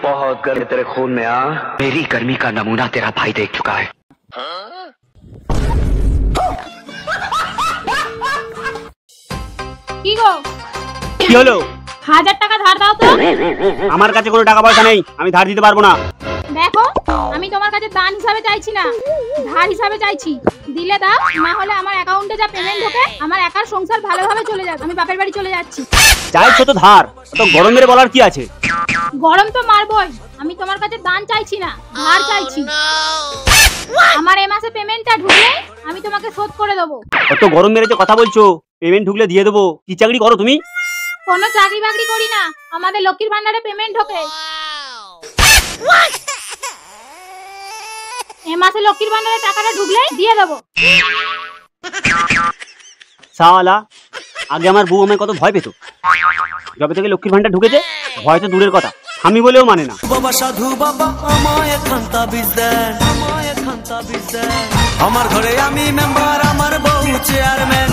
बहुत गर्म तेरे खून में आ। मेरी गर्मी का नमूना तेरा भाई देख चुका है। কি গো কি হলো? 1000 টাকা ধার দাও তো। আমার কাছে কোনো টাকা পয়সা নেই, আমি ধার দিতে পারবো না। দেখো আমি তোমার কাছে দান হিসাবে চাইছি না, ধার হিসাবে চাইছি। দিলে দাও, না হলে আমার অ্যাকাউন্টে যা পেমেন্ট ঢোকে আমার একার সংসার ভালোভাবে চলে যাবে। আমি বাপের বাড়ি চলে যাচ্ছি। চাইছো তো ধার, তো গরম মেরে বলার কি আছে? গরম তো মারবই, আমি তোমার কাছে দান চাইছি না, ধার চাইছি। আমার এই মাসে পেমেন্টটা ঢুকলে আমি তোমাকে শোধ করে দেবো। কত গরম মেরে যে কথা বলছো, পেমেন্ট ঢুকলে দিয়ে দেবো। কি চাকরি করো তুমি? কোনো চাকরি বাকরি করি না, আমাদের লক্ষ্মীর ভান্ডারে পেমেন্ট ঢোকে। এই মাসে লক্ষ্মীর ভান্ডারে টাকাটা ঢুকলে দিয়ে দেবো। শালা, আগে আমার বউ আমায় কত ভয় পেত, যবে থেকে লক্ষ্মীর ভান্ডার ঢুকেছে ভয় তো দূরের কথা, আমি বলেও মানে না। বাবা সাধু বাবা আমায় খান্তা বীজ দেন, আমায় খান্তা বীজ দেন। আমার ঘরে আমি মেম্বার, আমার বউ চেয়ারম্যান।